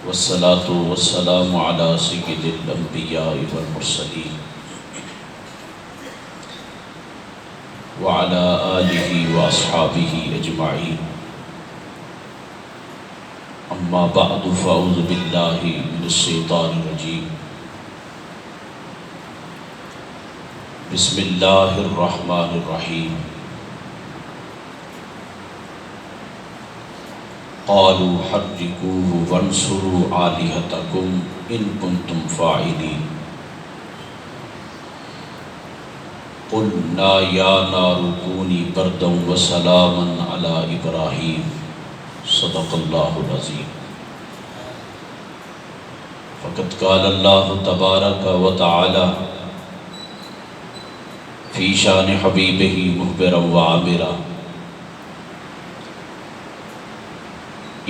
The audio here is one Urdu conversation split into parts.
والصلاة والسلام على سيد الأنبياء والمرسلين وعلى آله وأصحابه أجمعين. أما بعد فأعوذ بالله من الشيطان الرجيم. بسم الله الرحمن الرحيم. قالوا حرقوه وانصروا آلهتكم إن كنتم فاعلين. قلنا يا نار كوني بردا وسلاما على إبراهيم. صدق الله العظيم. فقد قال الله تبارك وتعالى في شان حبيبه مخبرا وعامرا: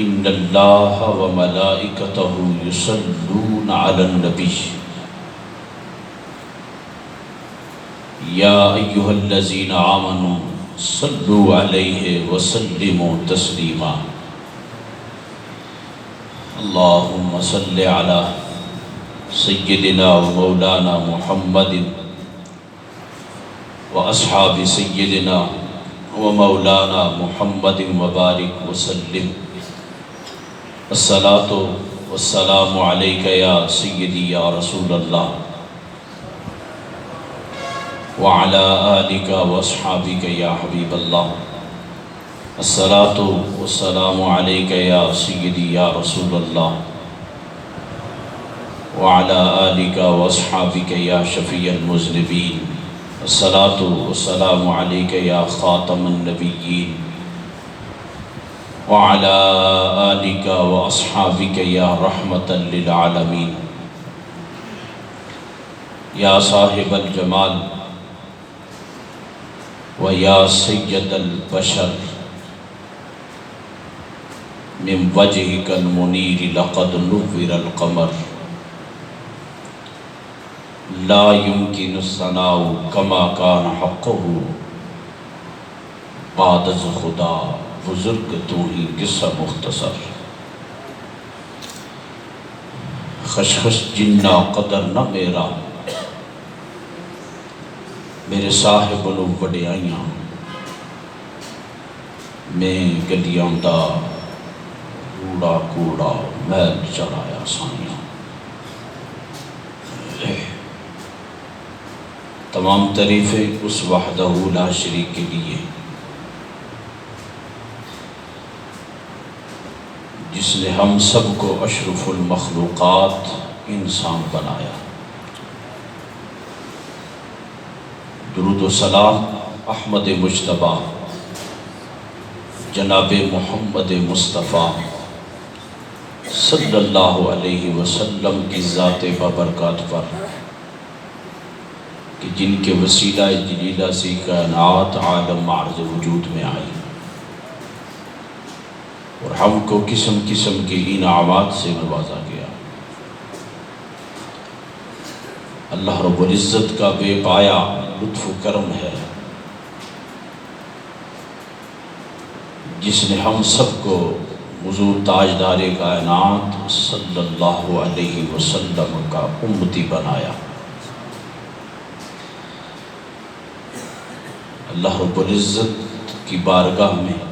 ان اللہ وملائکتہ یصلون علی النبی یا ایہا الذین آمنوا صلوا علیہ وسلموا تسلیما. اللہم صل علی سیدنا و مولانا محمد و اصحاب سیدنا و مولانا محمد وبارک وسلم. الصلاۃ والسلام علیک یا سیدی یا رسول اللہ وعلی آلک واصحابک یا حبیب اللہ. الصلاۃ والسلام علیک یا سیدی یا رسول اللہ وعلی آلک واصحابک یا شفیع المذنبین. الصلاۃ والسلام علیک یا خاتم النبیین وعلى آلك وأصحابك يا رحمة للعالمين. يا صاحب الجمال ويا سيد البشر من وجهك المنير لقد نور القمر. لا يمكن الثناء كما كان حقه بعد خدا. بزرگ تو ہی قصہ مختصر. خشخش جنہ قدر نہ میرا میرے صاحب لو وڈیائیاں میں گلیاں دا کوڑا کوڑا میل چڑھایا سائیاں. تمام تعریفیں اس وحدہ لا شریک کے لیے جس نے ہم سب کو اشرف المخلوقات انسان بنایا. درود و سلام احمد مجتبیٰ جناب محمد مصطفیٰ صلی اللہ علیہ وسلم کی ذات بابرکات پر کہ جن کے وسیلہ جلیلہ سے کائنات عالم معرض وجود میں آئی اور ہم کو قسم قسم کے انعامات سے نوازا گیا. اللہ رب العزت کا بے پایا لطف و کرم ہے جس نے ہم سب کو حضور تاجدار کائنات صلی اللہ علیہ وسلم کا امتی بنایا. اللہ رب العزت کی بارگاہ میں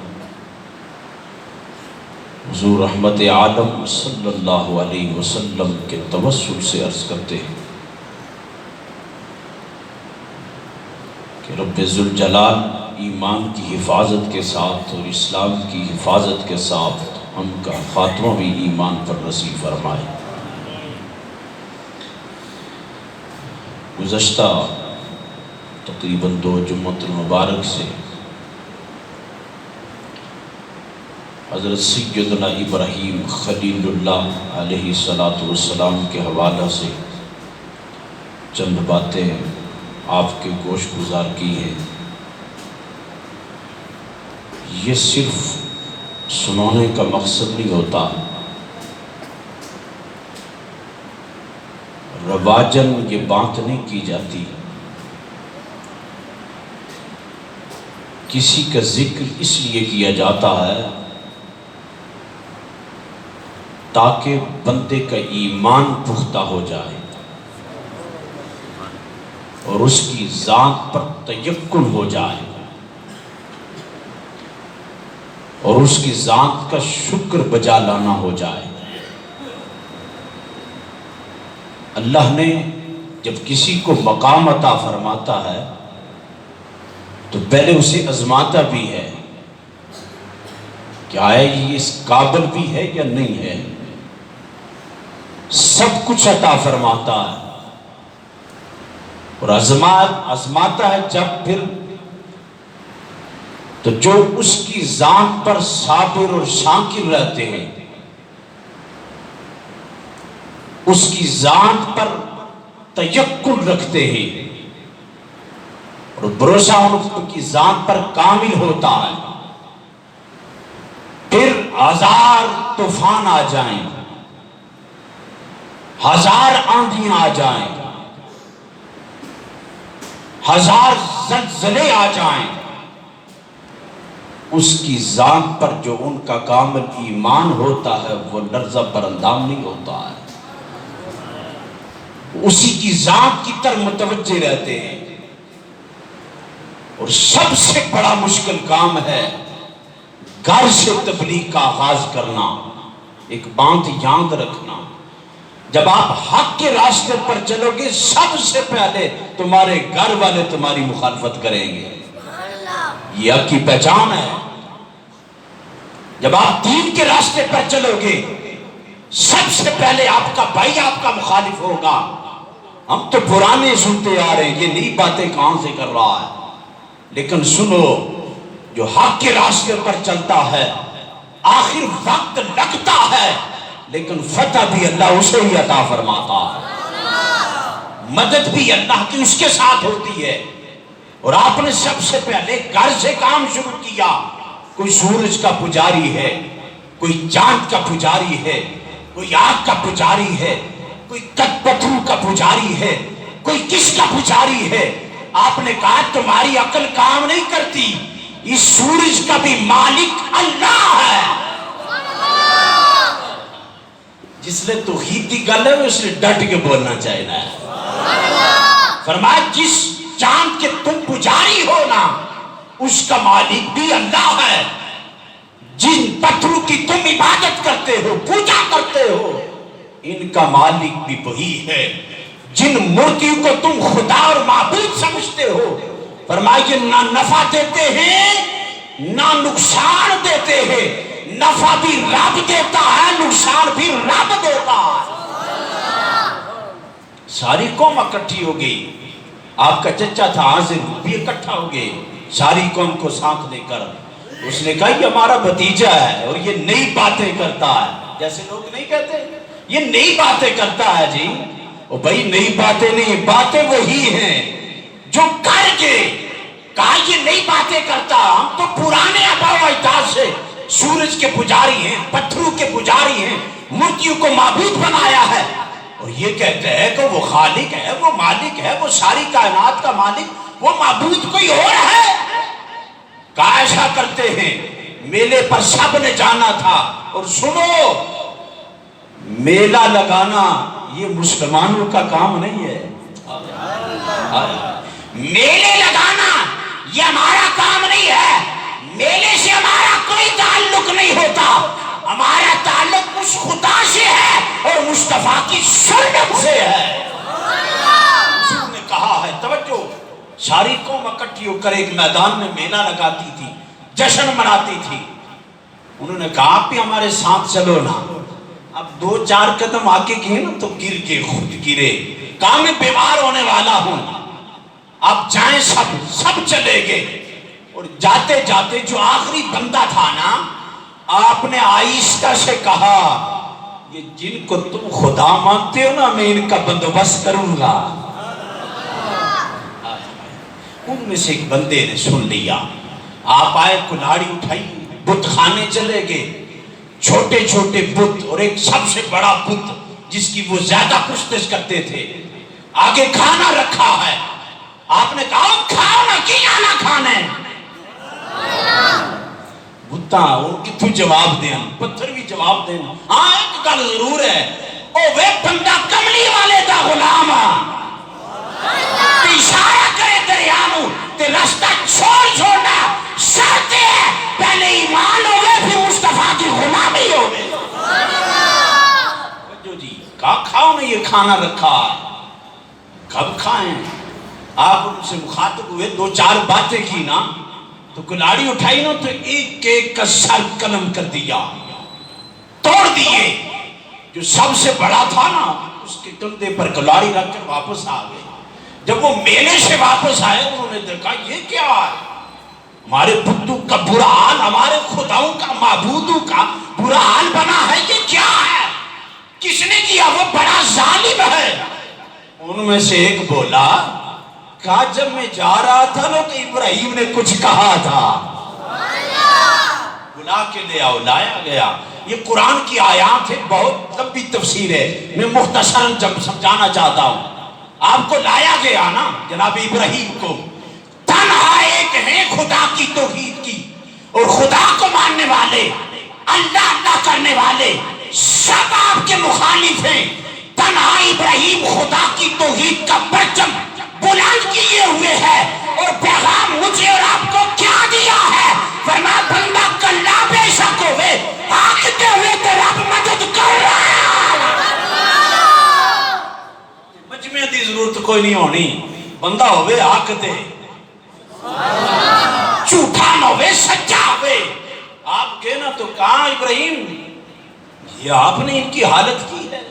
حضور رحمت عالم صلی اللہ علیہ وسلم کے توسل سے عرض کرتے ہیں کہ رب ذوالجلال ایمان کی حفاظت کے ساتھ اور اسلام کی حفاظت کے ساتھ ہم کا خاتمہ بھی ایمان پر نصیب فرمائے. گزشتہ تقریباً 2 جمعۃ المبارک سے حضرت سیدنا ابراہیم خلیل اللہ علیہ السلام کے حوالہ سے چند باتیں آپ کے گوش گزار کی ہیں. یہ صرف سنانے کا مقصد نہیں ہوتا، رواجن یہ بات نہیں کی جاتی. کسی کا ذکر اس لیے کیا جاتا ہے تاکہ بندے کا ایمان پختہ ہو جائے اور اس کی ذات پر تیقن ہو جائے اور اس کی ذات کا شکر بجا لانا ہو جائے۔ اللہ نے جب کسی کو مقام عطا فرماتا ہے تو پہلے اسے آزماتا بھی ہے کہ آیا یہ اس قابل بھی ہے یا نہیں ہے۔ سب کچھ عطا فرماتا ہے اور آزماتا ہے جب پھر تو جو اس کی ذات پر صابر اور شاکر رہتے ہیں، اس کی ذات پر تیقن رکھتے ہیں اور بھروسہ ان کی ذات پر کامل ہوتا ہے، پھر ہزار طوفان آ جائیں، ہزار آندھیاں آ جائیں، ہزار زلزلے آ جائیں، اس کی ذات پر جو ان کا کامل ایمان ہوتا ہے وہ لرزہ براندام نہیں ہوتا ہے، اسی کی ذات کی طرف متوجہ رہتے ہیں۔ اور سب سے بڑا مشکل کام ہے گھر سے تبلیغ کا آغاز کرنا۔ ایک بات یاد رکھنا، جب آپ حق کے راستے پر چلو گے سب سے پہلے تمہارے گھر والے تمہاری مخالفت کریں گے، یہ حق کی پہچان ہے۔ جب آپ دین کے راستے پر چلو گے سب سے پہلے آپ کا بھائی آپ کا مخالف ہوگا۔ ہم تو پرانے سنتے آ رہے ہیں، یہ نئی باتیں کہاں سے کر رہا ہے، لیکن سنو، جو حق کے راستے پر چلتا ہے آخر وقت لگتا ہے لیکن فتح بھی اللہ اسے ہی عطا فرماتا ہے، مدد بھی اللہ کی اس کے ساتھ ہوتی ہے۔ اور آپ نے سب سے پہلے گھر سے کام شروع کیا۔ کوئی سورج کا پجاری ہے، کوئی چاند کا پجاری ہے، کوئی آگ کا پجاری ہے، کوئی پتھروں کا پجاری ہے، کوئی کس کا پجاری ہے۔ آپ نے کہا تمہاری عقل کام نہیں کرتی، اس سورج کا بھی مالک اللہ ہے۔ جس نے توحید کی گل ہے اس نے ڈٹ کے بولنا چاہیے۔ فرمایا جس چاند کے تم پجاری ہو نا اس کا مالک بھی اللہ ہے، جن پتھروں کی تم عبادت کرتے ہو پوجا کرتے ہو ان کا مالک بھی وہی ہے، جن مورتیوں کو تم خدا اور معبود سمجھتے ہو فرمایا کہ نہ نفع دیتے ہیں نہ نقصان دیتے ہیں، نفع بھی رب دیتا ہے نقصان بھی رب دیتا ہے۔ ساری قوم اکٹھی ہو گئی، آپ کا چچا تھا عازر بھی اکٹھا ہو گئے ساری قوم کو ساتھ لے کر۔ اس نے کہا یہ ہمارا بھتیجا ہے اور یہ نئی باتیں کرتا ہے، جیسے لوگ نہیں کہتے یہ نئی باتیں کرتا ہے جی، اور بھائی نئی باتیں نہیں، باتیں وہی ہیں جو کر کے کہا یہ نئی باتیں کرتا۔ ہم تو پرانے آباء و اجداد سے سورج کے پجاری ہیں، پتھروں کے پجاری ہیں، مورتیوں کو معبود بنایا ہے، اور یہ کہتے ہیں کہ وہ خالق ہے، وہ مالک ہے، وہ ساری کائنات کا مالک، وہ معبود کوئی اور ہے۔ کہا ایسا کرتے ہیں، میلے پر سب نے جانا تھا۔ اور سنو، میلہ لگانا یہ مسلمانوں کا کام نہیں ہے، میلے لگانا یہ ہمارا کام نہیں ہے، میلے سے ہمارا کوئی تعلق نہیں ہوتا، ہمارا تعلق اس خدا سے ہے اور مصطفیٰ کی سنت سے ہے۔ حضور نے کہا ہے، توجہ، ساری قوم اکٹھی ہو کر ایک میدان میں میلہ لگاتی تھی، جشن مناتی تھی۔ انہوں نے کہا آپ بھی ہمارے ساتھ چلو نا۔ اب 2-4 قدم آگے گئے نا تو گر کے خود گرے، کہا میں بیمار ہونے والا ہوں، اب جائیں سب چلے گئے۔ اور جاتے جاتے جو آخری بندہ تھا نا آپ نے آہستہ سے کہا یہ جن کو تم خدا مانتے ہو نا میں ان کا بندوبست کروں گا۔ ان میں سے ایک بندے نے سن لیا، آپ آئے، کلاڑی اٹھائی، بت خانے چلے گئے، چھوٹے چھوٹے بت اور ایک سب سے بڑا بت جس کی وہ زیادہ پرستش کرتے تھے، آگے کھانا رکھا ہے۔ آپ نے کہا کھاؤ نا، کیا نہ کھانے۔ بت بتا ان کتوں جواب دیں پتھر بھی جواب دیں ہاں ایک گل ضرور ہے او وے بندہ کملی والے دا غلام اشارہ کرے دریا نو تے رستہ چھوڑنا شرط ہے پہلے ایمان ہوگے پھر مصطفیٰ کی غلامی ہوگے جو جی کہا کھاؤ نے یہ کھانا رکھا کب کھائیں آپ ان سے مخاطب ہوئے دو چار باتیں کی نا تو کلاڑی اٹھائی نا تو ایک ایک کا سر قلم کر دیا توڑ دیے جو سب سے بڑا تھا نا اس کے کندھے پر کلاڑی رکھ کر واپس آ گئے جب وہ میلے سے واپس آئے انہوں نے دیکھا یہ کیا ہے ہمارے بتوں کا برا حال ہمارے خداؤں کا معبودوں کا برا حال بنا ہے یہ کیا ہے کس نے کیا وہ بڑا ظالم ہے ان میں سے ایک بولا کہا جب میں جا رہا تھا نا تو ابراہیم نے کچھ کہا تھا بلا کے لے آؤ لایا گیا یہ قرآن کی آیات ہے بہت لمبی تفسیر ہے میں مختصراً جب سمجھانا چاہتا ہوں آپ کو لایا گیا نا جناب ابراہیم کو تنہا ایک ہے خدا کی توحید کی اور خدا کو ماننے والے اللہ اللہ کرنے والے سب آپ کے مخالف ہیں تنہا ابراہیم خدا کی توحید کا پرچم بلند کیے ہوئے ہے اور پیغام مجھے اور آپ کو کیا دیا ہے فرمایا بندہ کلا بے شک ہوئے آگتے ہوئے تو رب مدد کر رہا ہے مجمع دی ضرورت کوئی نہیں ہونی بندہ ہوئے آگتے جھوٹا نہ ہوئے سچا ہوئے آپ کہنا تو کہاں ابراہیم یہ آپ نے ان کی حالت کی ہے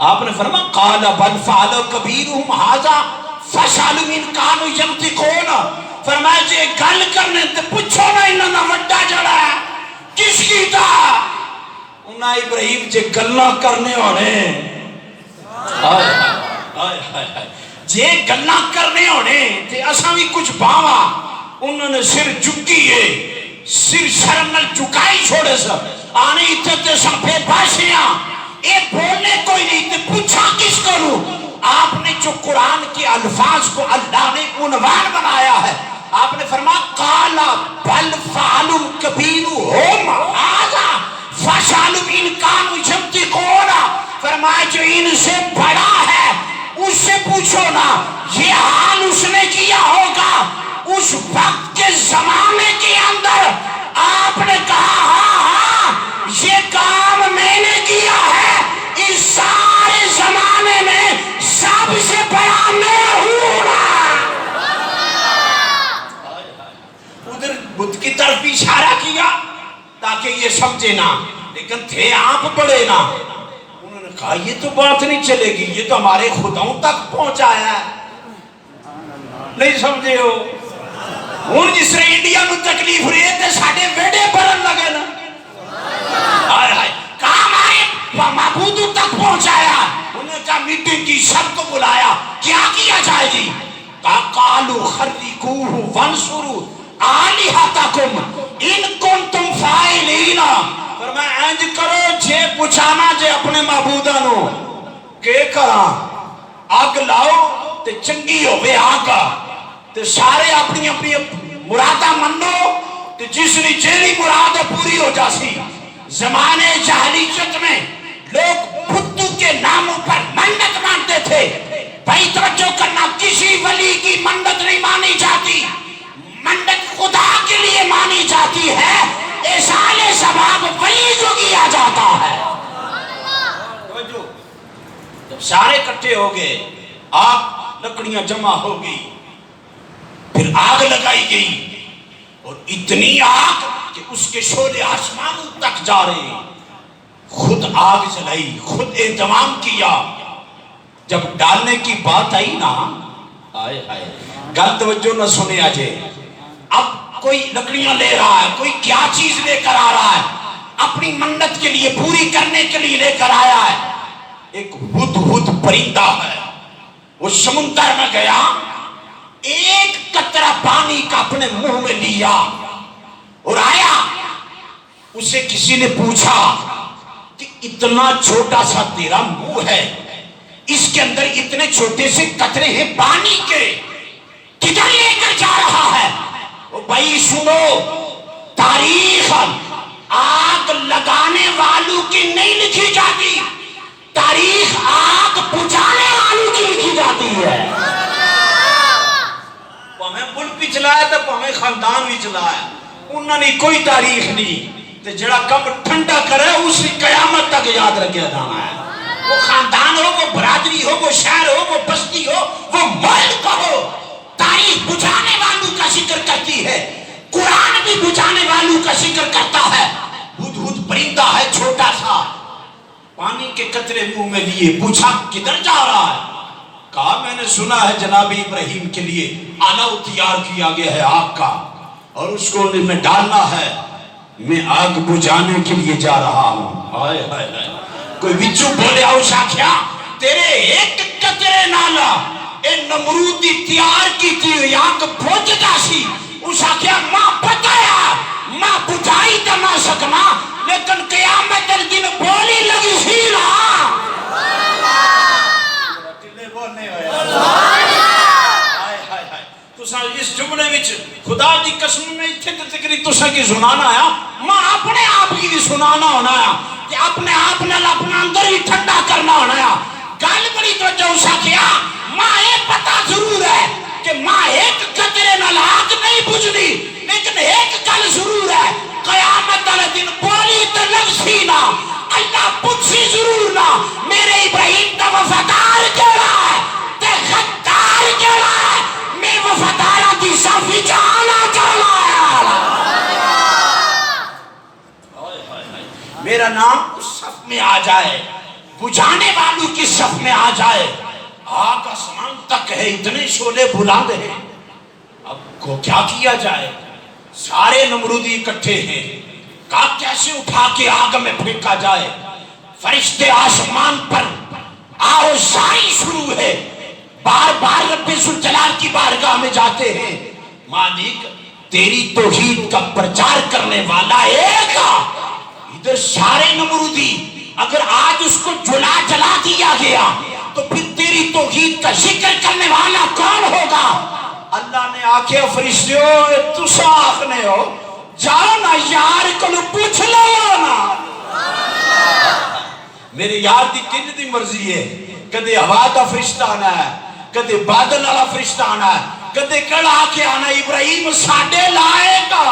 آپ نے فرمایا قال بل فعل کبیرہم ھذا فسألوا ان كانوا ينطقون فرمایا جے گل کرنے تے پوچھو نا انہاں دا وڈا جڑا ہے کس کی تھا انہاں ابراہیم جے گلاں کرنے ہونے جے گلاں کرنے ہونے تے اساں بھی کچھ باواں انہوں نے سر چکیے سر شرم نال چکائی چھوڑے سب آنے اتنے تے سنپے باشیاں اے بولنے کوئی نہیں تے پوچھا کس کروں آپ نے جو قرآن کے الفاظ کو اللہ نے عنوان بنایا ہے آپ نے فرمایا قال بل فعل کبیرہم ھذا فاسألوا ان كانوا ينطقون فرمایا جو ان سے بڑا ہے اس سے پوچھو نا یہ حال اس نے کیا ہوگا اس وقت کے زمانے کے اندر آپ نے کہا ہاں ہاں یہ کام میں نے کیا ہے اس سارے زمانے میں سب سے بڑا میں ہوں ادھر بدھ کی طرف بھی اشارہ کیا تاکہ یہ سمجھے نا لیکن تھے آپ بڑے نا انہوں نے کہا یہ تو بات نہیں چلے گی یہ تو ہمارے خداؤں تک پہنچایا ہے نہیں سمجھے ہو ہوں جس نے انڈیا میں تکلیف رہے تھے ساڑھے ویڈے بڑھن لگے نا کہا ہمارے معبودوں تک پہنچایا انہوں نے کہا میٹنگ کی سب کو بلایا کیا کیا جائے جی کہا قالوا خرقوہ وانصروا آلہتکم ان کنتم فاعلین فرمایا انج کرو جے پچھانا جے اپنے معبوداں نو کہ کراں آگ لاؤ تے چنگی ہوئے آگا تے سارے اپنی اپنی مرادہ منو تے جس نے جیلی مراد پوری ہو جاسی زمانے جاہلیت میں لوگ بتوں کے ناموں پر منت مانتے تھے بھائی توجہ کرنا کسی ولی کی منت نہیں مانی جاتی منت خدا کے لیے مانی جاتی ہے احسان ثواب ولی جو کیا جاتا ہے جب سارے کٹھے ہو گئے آگ لکڑیاں جمع ہو گئی پھر آگ لگائی گئی اور اتنی آگ کہ اس کے شعلے آسمانوں تک جا رہے ہیں خود آگ جلائی خود اہتمام کیا جب ڈالنے کی بات آئی نا آئے آئے گل توجہ نہ سنے آجے اب کوئی لکڑیاں لے رہا ہے کوئی کیا چیز لے کر آ رہا ہے اپنی منت کے لیے پوری کرنے کے لیے لے کر آیا ہے ایک ہد ہد پرندہ ہے وہ سمندر میں گیا ایک قطرہ پانی کا اپنے منہ میں لیا اور آیا اسے کسی نے پوچھا کہ اتنا چھوٹا سا تیرا منہ ہے اس کے اندر اتنے چھوٹے سے قطرے ہیں پانی کے کدھر لے کر جا رہا ہے وہ بھائی سنو تاریخ آگ لگانے والوں کی نہیں لکھی جاتی، تاریخ آگ بجھانے والوں کی لکھی جاتی ہے۔ ہمیں ملک بھی چلایا تھا، ہمیں خاندان بھی چلایا، انہوں نے کوئی تاریخ نہیں، تے جڑا کم ٹھنڈا کرے اسی قیامت تک یاد رکھیا جانا ہے۔ وہ خاندان ہو، وہ برادری ہو، وہ شہر ہو، وہ بستی ہو، وہ ملک ہو، تاریخ بجھانے والوں کا ذکر کرتی ہے۔ قرآن بھی بجھانے والوں کا ذکر کرتا ہے۔ ہدہد پرندہ ہے چھوٹا سا، پانی کے قطرے منہ میں لیے، پوچھا کدھر جا رہا ہے؟ کہا میں نے سنا ہے جناب ابراہیم کے لیے آلہ تیار کیا گیا ہے آگ کا، اور اس کو میں ڈالنا ہے، میں آگ بجھانے کے لیے جا رہا ہوں۔ ہائے ہائے ہائے، کوئی بچو بولے آؤ شاکھیا تیرے ایک قطرے نالا اے نمرودی تیار کی تھی آگ بجھدا سی، اس شاکھیا ماں پتایا ماں بجھائی تا نہ سکنا، لیکن قیامت دن بولی لگی سی نا۔ اس جملے وچ خدا دی قسم میں اتھے تکری تسا کی سنانا آیا، ماں اپنے آپ کی سنانا ہونا ہے کہ اپنے آپ نے اپنا اندر ہی ٹھنڈا کرنا ہونا ہے۔ گل بڑی توجہ اسا کیا، ماں ایک پتہ ضرور ہے کہ ماں ایک قطرے نال آگ نہیں بجھدی، لیکن ایک گل ضرور ہے قیامت والے دن بولی تے لگ سی نا، اللہ پوچھی ضرور نا میرے ابراہیم دا وفادار کیڑا ہے تے غدار کیڑا ہے، میں وفادارہ دی صافی جانا چاہنا ہے۔ میرا نام اس صف میں آ جائے، بجھانے والوں کی صف میں آ جائے۔ آگ آسمان تک ہے، اتنے شعلے بلند ہیں، اب کو کیا کیا جائے؟ سارے نمرودی اکٹھے ہیں، کہا کیسے اٹھا کے آگ میں پھینکا جائے؟ فرشتے آسمان پر آوازائی شروع ہے، بار بار رب ذوالجلال کی بارگاہ میں جاتے ہیں، مالک تیری توحید کا پرچار کرنے والا ایک، ادھر سارے نمرودی، اگر آج اس کو جلا دیا گیا تو پھر تیری توحید کا ذکر کرنے والا کون ہوگا؟ اللہ نے آکھے فرشتیوں تسا آخنے ہو، جاؤ نا یار کو پوچھ لو نا۔ میرے یار دی کنج دی مرضی ہے، کدے ہوا دا فرشتہ آنا ہے، کدے بادل والا فرشتہ آنا ہے، کدے کڑا کے آنا ابراہیم ساڈے لائے گا۔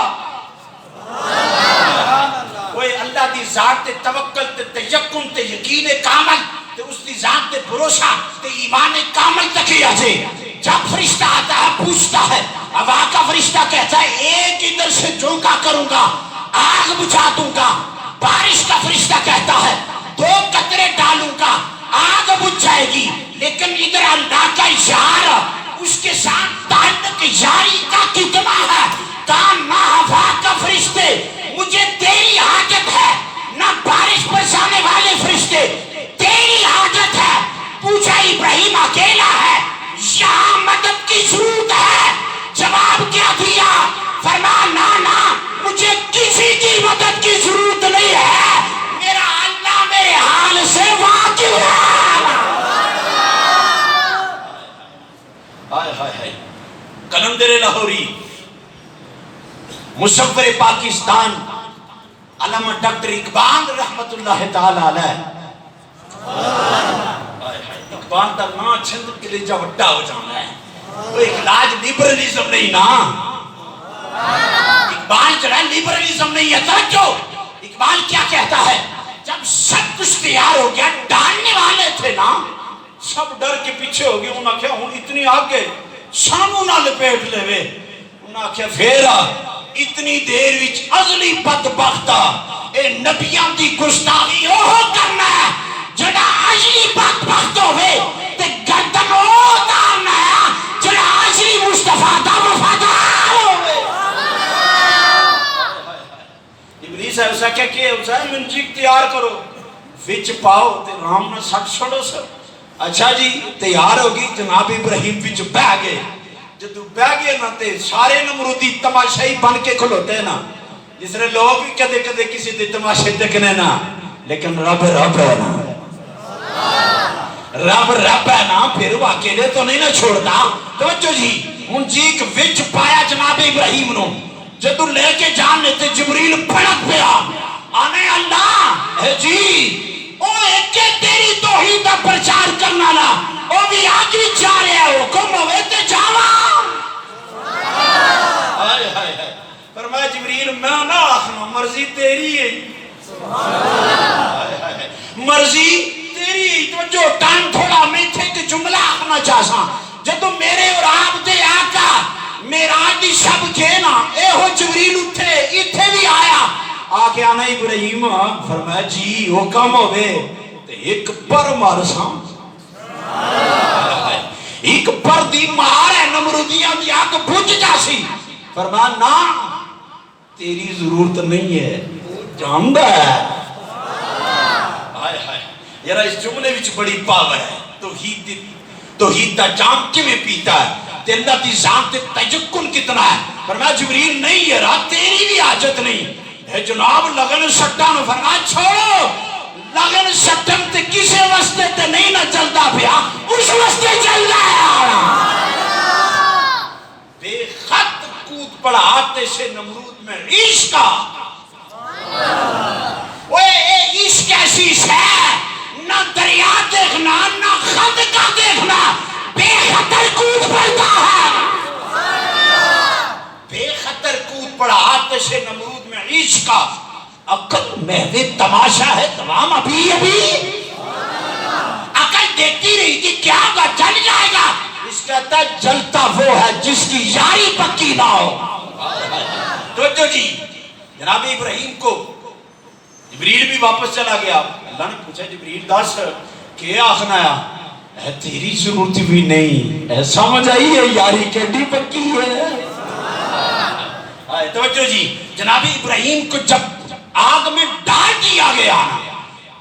کوئی اللہ دی ذات تے توکل تے تیقن تے یقین کامل تے اس دی ذات تے بھروسہ تے ایمان کامل تک آجے۔ جب فرشتہ آتا ہے پوچھتا ہے، ہوا کا فرشتہ کہتا ہے ایک ادھر سے جھونکا کروں گا آگ بجھا دوں گا، بارش کا فرشتہ کہتا ہے 2 قطرے ڈالوں گا آگ بجھ جائے گی، لیکن ادھر اللہ کا یار اس کے ساتھ تعلق یاری کا کتنا ہے؟ کہا نہ ہوا کا فرشتے مجھے تیری حاجت ہے، نہ بارش برسانے والے فرشتے تیری حاجت ہے۔ پوچھا ابراہیم اکیلا ہے، یہاں مدد کی ضرورت ہے؟ جواب کیا دیا؟ فرمایا نا مجھے کسی کی مدد کی ضرورت نہیں ہے، میرا اللہ میرے حال سے واقف ہے۔ ہائے ہائے ہائے، قلندر لاہوری، مصور پاکستان علامہ ڈاکٹر اقبال رحمت اللہ تعالی علیہ، اقبال دا نا چھند کلیجہ وڈا ہو جانا ہے، وہ اخلاج لیبرلیزم نہیں نا، اقبال چڑھا لیبرلیزم نہیں ہے۔ توجہ، اقبال کیا کہتا ہے؟ جب سب کچھ تیار ہو گیا، ڈالنے والے تھے نا سب ڈر کے پیچھے ہو گئے، انہوں نے کہا ہوں اتنی آگے سانو نہ لپیٹ لے وے، انہوں نے کہا پھیرا اتنی دیر وچ ازلی بدبختہ اے نبیان دی گستاخی اوہ کرنا ہے جڑا ازلی بدبخت ہوئے تے گردن اوہ دارنا ہے جڑا ازلی مصطفیٰ دا وفادار ہوئے۔ ابلیس ہے اسا کیا کہ اسا منجیک تیار کرو وچ پاؤ تے رام نے سٹ چھوڑو سر۔ اچھا جی تیار ہوگی، جناب ابراہیم وچ بہ گئے، جدو بہ گئے نا تے سارے نمرودی تماشائی بن کے کھلوتے ہیں نا، جس نے لوگ بھی کدے کدے کسی دے تماشے دیکھنے نا، لیکن رب رب ہے نا، رب رب ہے نا، پھر وہ اکیلے تو نہیں نا چھوڑتا۔ توجہ جی، منجیک وچ پایا جناب ابراہیم نو، جدو لے کے جانے تے جبریل پھڑک پیا آنے اللہ اے جی او ایک تیری توحید دا پرچار کرنا لا او بھی آج بھی جا رہے ہیں حکم ہوئے تے جاوا ہائے ہائے ہائے فرمایا جبریل میں نہ آخنا مرضی تیری ہے مرضی تیری ہے تو جو ٹائم تھوڑا میں تھے کہ جملہ آخنا چاہسا جدو میرے اور آپ دے آقا میراج دی شب کے نا اے ہو جبریل اٹھے اتھے بھی آیا آکے آنا ابراہیم فرمایا جی حکم ہوئے ایک پر مارساں ایک پر دی مار ہے نمرودیاں دی آگ بھج جاسی فرمایا نا تیری ضرورت نہیں ہے جاندہ ہے یارا اس جملے وچ بڑی پاور ہے توحید دا جام کیویں پیتا ہے تے اللہ دی ذات تے تجکن کتنا ہے فرمایا جبریل نہیں یارا تیری بھی حاجت نہیں اے جناب لگن سٹا نو فرمایا چھوڑو لگن سٹن تے کسے واسطے تے نہیں نہ چلتا پیا اس واسطے چل رہا ہے بے خط کود پڑا آتے سے نمرود میں عشق کا وہ عشق ایسی ہے نہ دریا دیکھنا نہ خط کا دیکھنا بے خطر کود پڑتا ہے بے خطر کود پڑا آتش نمرود میں عشق کا عقل محو تماشا ہے تمام ابھی عقل دیکھتی رہی کہ کیا ہوگا جل جائے گا اس کہتا ہے جلتا وہ ہے جس کی یاری پکی نہ ہو تو جی جناب ابراہیم کو جبریل بھی واپس چلا گیا اللہ نے پوچھا جبریل دس کیا آخنا ہے تیری ضرورت بھی نہیں سمجھ آئی ہے یاری کیڈی پکی ہے توجہ جی جناب ابراہیم کو جب آگ میں ڈال دیا گیا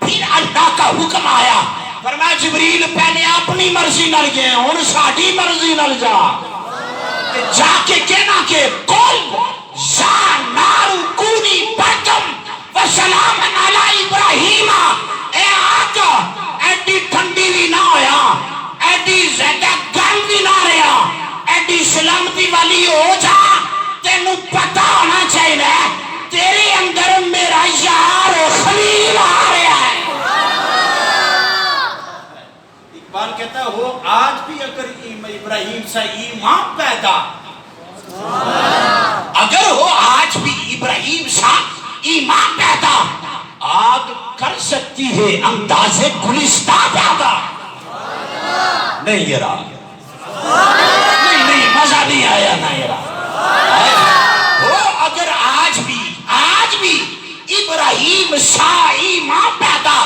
پھر اللہ کا حکم آیا فرمایا جبریل پہلے اپنی مرضی نل گئے ان ساڑھی مرضی نل جا کے کہنا کہ کل یا نار کونی بردم وسلام علی ابراہیم اے آقا ایڈی ٹھنڈی بھی نہ ہویا ایڈی زیادہ گرم بھی نہ رہا ایڈی سلامتی والی ہو جا تینوں پتہ ہونا چاہیے تیرے اندر میرا یار خلیل آ رہا ہے اقبال کہتا ہے وہ آج بھی اگر ابراہیم سے ایمان پیدا اگر ہو آج بھی ابراہیم سا ایمان پیدا آگ کر سکتی ہے انداز گلستہ پیدا نہیں یہ رہا نہیں مزہ نہیں آیا نہ یہ رہا وہ اگر آج بھی ابراہیم سا ایمان پیدا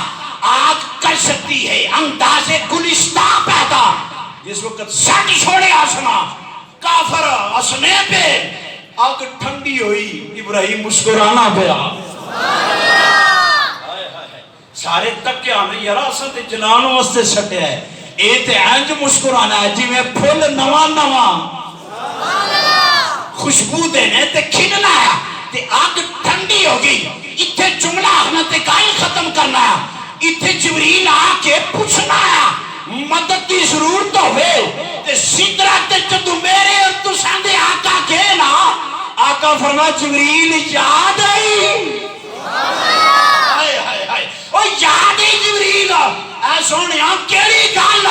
آگ کر سکتی ہے انداز گلستہ پیدا جس وقت سٹ چھوڑے آسمان کافر اسنے پہ آگ ٹھنڈی ہوئی ابراہیم مسکرانا پیا سارے تک کیا نہیں یارا اساں تے جلان واسطے سٹیا ہے اے تے انج مسکرانا ہے جی میں پھول نواں خوشبو دینے تے کھلنا ہے تے آگ ٹھنڈی ہو گئی اتھے جملہ آخنا تے کائی ختم کرنا ہے اتھے جبریل آ کے پوچھنا ہے مدد کی ضرورت ہوئے تے سدرت جدو میرے اور تو ساندے آقا کے نا آقا فرما جبریل یاد آئی او یاد ہی جبریل اے سونیا کیڑی گل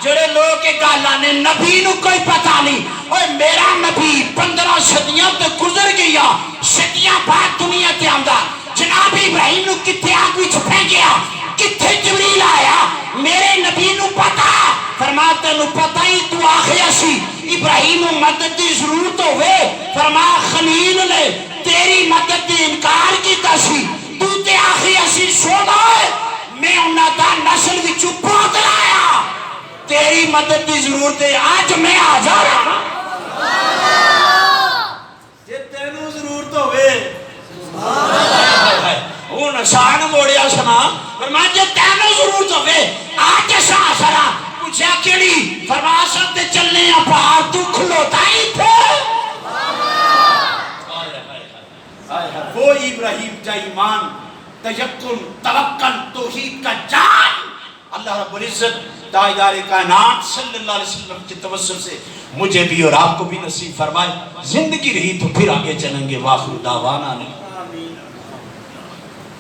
جڑے لوگ کے گالاں نے نبی نو کوئی پتہ نہیں اوے میرا نبی 15 صدیاں تے گزر گیا صدیاں بعد دنیا تے آندا جناب ابراہیم نو کتے آگ وچ پھینکیا کتھے جبریل آیا میرے نبی نو پتہ فرمایا تینو پتہ ہی تو آخیا سی ابراہیم مدد دی ضرورت ہوئے فرمایا خلیل نے تیری مدد دی انکار کیتا سی تو تے آخیا سی سونا ہے میں انہاں دا نسل وچوں پوت لایا تیری مدد دی ضرورت ہے آج میں آ جا رہا جے تینو ضرورت ہوئے ہن سان موڑیا سنا فرمایا جے تینو ضرورت ہوئے آج سا سرا پوچھا کیڑی فرمایا سب تے چلنے ہیں پہاڑ تو کھلوتا ہی تھے وہ ابراہیم کا ایمان تیقن توکل توحید کا جان اللہ رب العزت تاجدار کائنات صلی اللہ علیہ وسلم کے توسل سے مجھے بھی اور آپ کو بھی نصیب فرمائے. زندگی رہی تو پھر آگے چلیں گے. واخر دعوانا